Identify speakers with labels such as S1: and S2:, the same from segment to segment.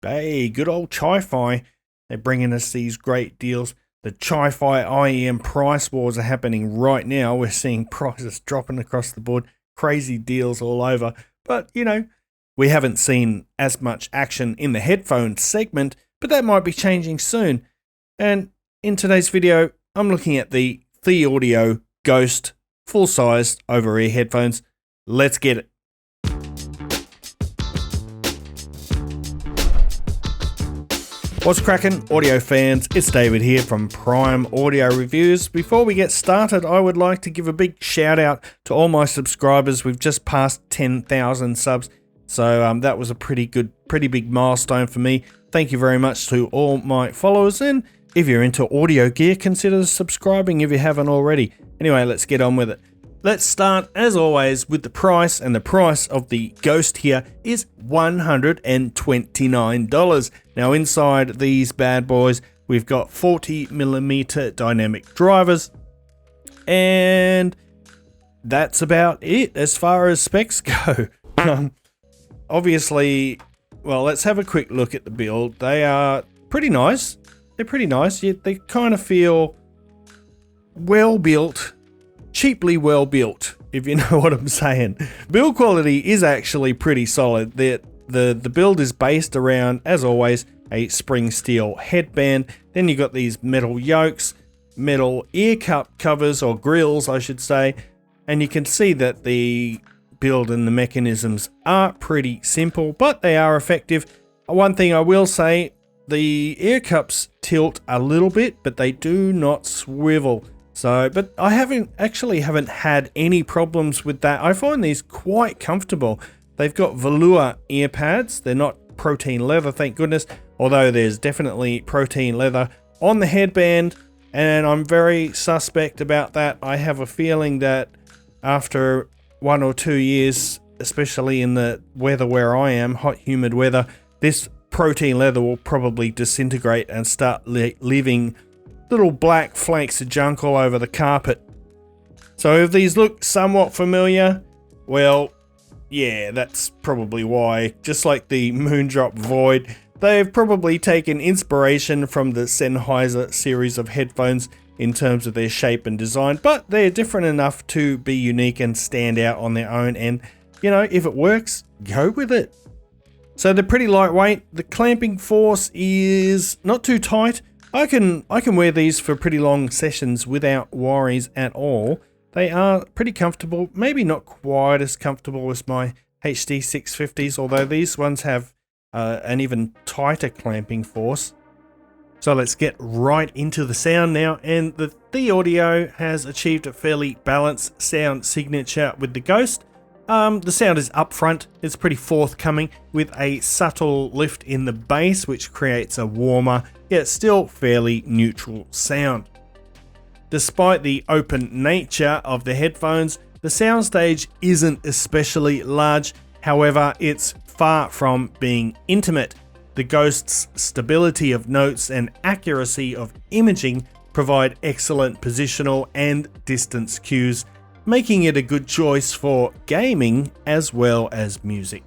S1: Hey, good old Chi-Fi. They're bringing us these great deals. The Chi-Fi IEM price wars are happening right now. We're seeing prices dropping across the board. Crazy deals all over. But, we haven't seen as much action in the headphone segment, but that might be changing soon. And in today's video, I'm looking at the Thieaudio Ghost full-sized over-ear headphones. Let's get it. What's cracking, audio fans? It's David here from Prime Audio Reviews. Before we get started, I would like to give a big shout out to all my subscribers. We've just passed 10,000 subs, so that was a pretty big milestone for me. Thank you very much to all my followers, and if you're into audio gear, consider subscribing if you haven't already. Anyway, let's get on with it. Let's start, as always, with the price, and the price of the Ghost here is $129. Now, inside these bad boys, we've got 40mm dynamic drivers, and that's about it as far as specs go. Obviously, well, let's have a quick look at the build. They are pretty nice. They're pretty nice, yet they kind of feel well-built. Cheaply well built, if you know what I'm saying. Build quality is actually pretty solid. The build is based around, as always, a spring steel headband. Then you got these metal yokes, metal ear cup covers, or grills I should say, and you can see that the build and the mechanisms are pretty simple, but they are effective. One thing I will say, the ear cups tilt a little bit, but they do not swivel. But I haven't had any problems with that. I find these quite comfortable. They've got velour ear pads. They're not protein leather, thank goodness, although there's definitely protein leather on the headband, and I'm very suspect about that. I have a feeling that after 1 or 2 years, especially in the weather where I am, hot, humid weather, this protein leather will probably disintegrate and start leaving little black flakes of junk all over the carpet. So if these look somewhat familiar, well, yeah, that's probably why. Just like the Moondrop Void, they've probably taken inspiration from the Sennheiser series of headphones in terms of their shape and design, but they're different enough to be unique and stand out on their own, and if it works, go with it. So they're pretty lightweight. The clamping force is not too tight. I can wear these for pretty long sessions without worries at all. They are pretty comfortable, maybe not quite as comfortable as my HD 650s, although these ones have an even tighter clamping force. So let's get right into the sound now, and the Thieaudio has achieved a fairly balanced sound signature with the Ghost. The sound is upfront, it's pretty forthcoming, with a subtle lift in the bass, which creates a warmer, yet still fairly neutral sound. Despite the open nature of the headphones, the soundstage isn't especially large, however, it's far from being intimate. The Ghost's stability of notes and accuracy of imaging provide excellent positional and distance cues, making it a good choice for gaming as well as music.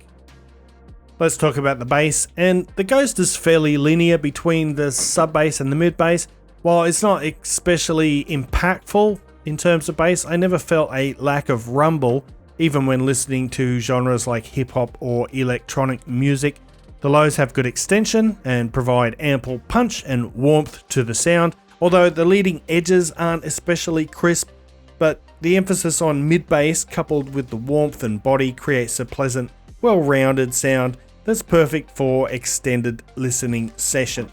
S1: Let's talk about the bass, and the Ghost is fairly linear between the sub bass and the mid bass. While it's not especially impactful in terms of bass, I never felt a lack of rumble, even when listening to genres like hip hop or electronic music. The lows have good extension and provide ample punch and warmth to the sound, although the leading edges aren't especially crisp, but the emphasis on mid bass coupled with the warmth and body creates a pleasant, well-rounded sound that's perfect for extended listening sessions.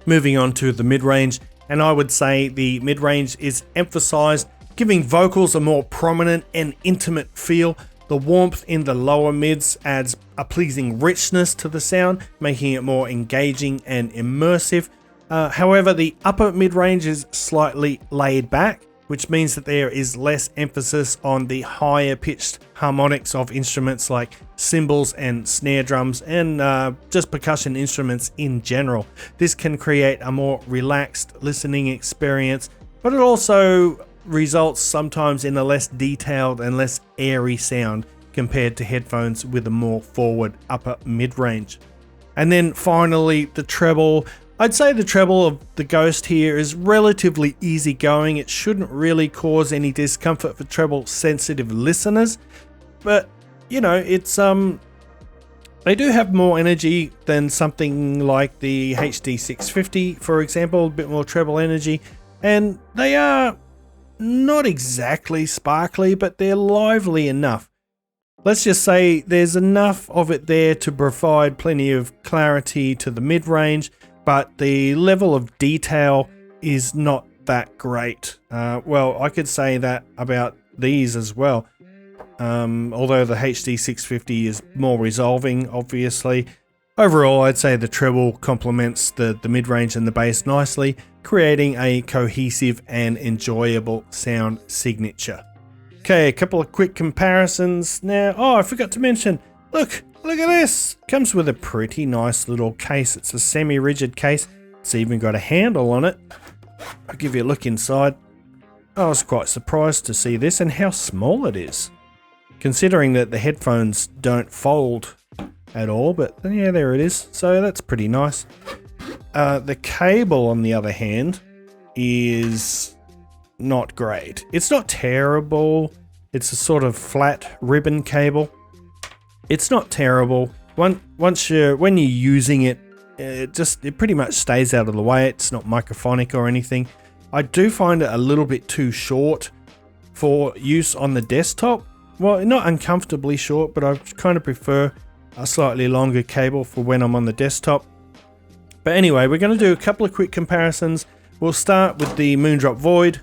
S1: Moving on to the mid-range, and I would say the mid-range is emphasized, giving vocals a more prominent and intimate feel. The warmth in the lower mids adds a pleasing richness to the sound, making it more engaging and immersive. However, the upper mid-range is slightly laid back, which means that there is less emphasis on the higher pitched harmonics of instruments like cymbals and snare drums, and just percussion instruments in general. This can create a more relaxed listening experience, but it also results sometimes in a less detailed and less airy sound compared to headphones with a more forward upper mid-range. And then finally, the treble. I'd say the treble of the Ghost here is relatively easygoing. It shouldn't really cause any discomfort for treble sensitive listeners. But, you know, it's they do have more energy than something like the HD 650, for example, a bit more treble energy. And they are not exactly sparkly, but they're lively enough. Let's just say there's enough of it there to provide plenty of clarity to the mid-range, but the level of detail is not that great. Well, I could say that about these as well. Although the HD 650 is more resolving, obviously. Overall, I'd say the treble complements the mid-range and the bass nicely, creating a cohesive and enjoyable sound signature. Okay, a couple of quick comparisons now. Oh, I forgot to mention, look at this. Comes with a pretty nice little case. It's a semi-rigid case. It's even got a handle on it. I'll give you a look inside. I was quite surprised to see this and how small it is, considering that the headphones don't fold at all, but yeah, there it is. So that's pretty nice. The cable, on the other hand, is not great. It's not terrible. It's a sort of flat ribbon cable. It's not terrible. When you're using it, it pretty much stays out of the way. It's not microphonic or anything. I do find it a little bit too short for use on the desktop. Well, not uncomfortably short, but I kind of prefer a slightly longer cable for when I'm on the desktop. But anyway, we're going to do a couple of quick comparisons. We'll start with the Moondrop Void.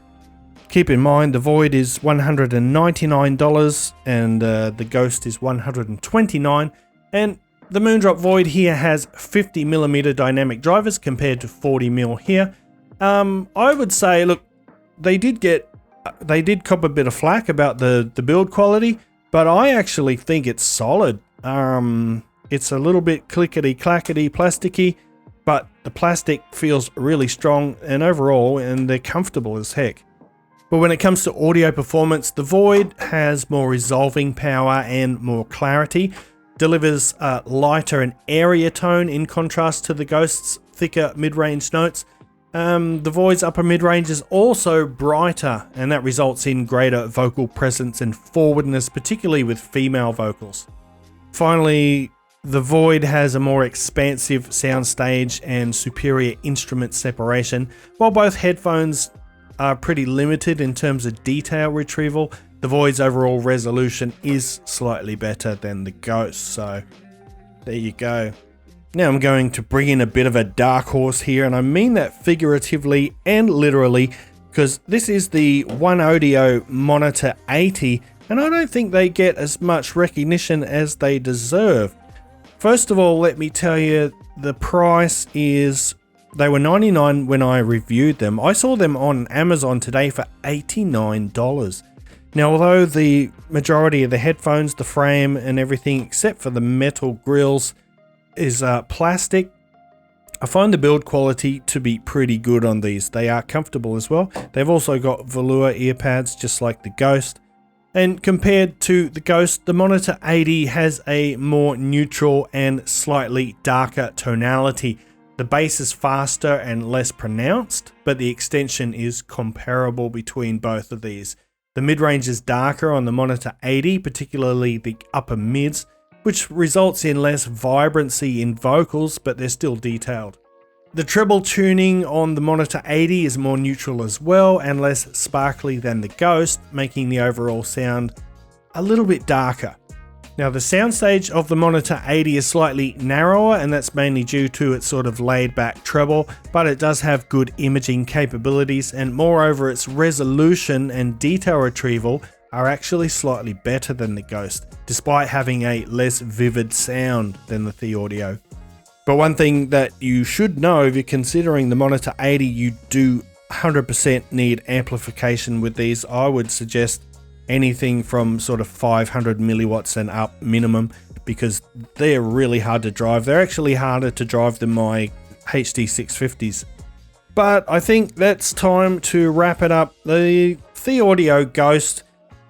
S1: Keep in mind the Void is $199 and the Ghost is $129. And the Moondrop Void here has 50mm dynamic drivers compared to 40mm here. I would say, look, they did cop a bit of flack about the build quality, but I actually think it's solid. It's a little bit clickety-clackety, plasticky, but the plastic feels really strong and overall, and they're comfortable as heck. But when it comes to audio performance, the Void has more resolving power and more clarity, delivers a lighter and airier tone in contrast to the Ghost's thicker mid-range notes. The Void's upper mid-range is also brighter, and that results in greater vocal presence and forwardness, particularly with female vocals. Finally, the Void has a more expansive soundstage and superior instrument separation. While both headphones are pretty limited in terms of detail retrieval, the Void's overall resolution is slightly better than the Ghost, so there you go. Now I'm going to bring in a bit of a dark horse here, and I mean that figuratively and literally, because this is the Thieaudio Monitor 80, and I don't think they get as much recognition as they deserve. First of all, let me tell you, the price is, they were $99 when I reviewed them. I saw them on Amazon today for $89. Now, although the majority of the headphones, the frame and everything except for the metal grills is plastic, I find the build quality to be pretty good on these. They are comfortable as well. They've also got velour ear pads just like the Ghost. And compared to the Ghost, the Monitor 80 has a more neutral and slightly darker tonality. The bass is faster and less pronounced, but the extension is comparable between both of these. The mid-range is darker on the Monitor 80, particularly the upper mids, which results in less vibrancy in vocals, but they're still detailed. The treble tuning on the Monitor 80 is more neutral as well and less sparkly than the Ghost, making the overall sound a little bit darker. Now, the soundstage of the Monitor 80 is slightly narrower, and that's mainly due to its sort of laid-back treble, but it does have good imaging capabilities, and moreover, its resolution and detail retrieval are actually slightly better than the Ghost, despite having a less vivid sound than the Thieaudio. But one thing that you should know if you're considering the Monitor 80, you do 100% need amplification with these. I would suggest anything from sort of 500 milliwatts and up minimum, because they're really hard to drive. They're actually harder to drive than my HD 650s. But I think that's time to wrap it up. The Thieaudio Ghost,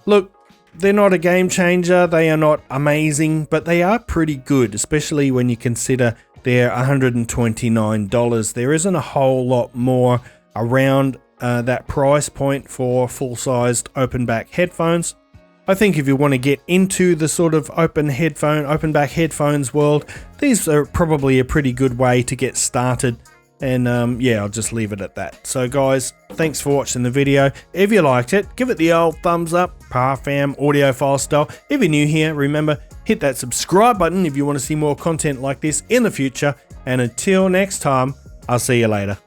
S1: look, they're not a game changer, they are not amazing, but they are pretty good, especially when you consider they're $129. There isn't a whole lot more around that price point for full-sized open back headphones. I think if you want to get into the sort of open back headphones world, these are probably a pretty good way to get started. And yeah, I'll just leave it at that. So guys, thanks for watching the video. If you liked it, give it the old thumbs up, Parfam audiophile style. If you're new here, remember, hit that subscribe button if you want to see more content like this in the future. And until next time, I'll see you later.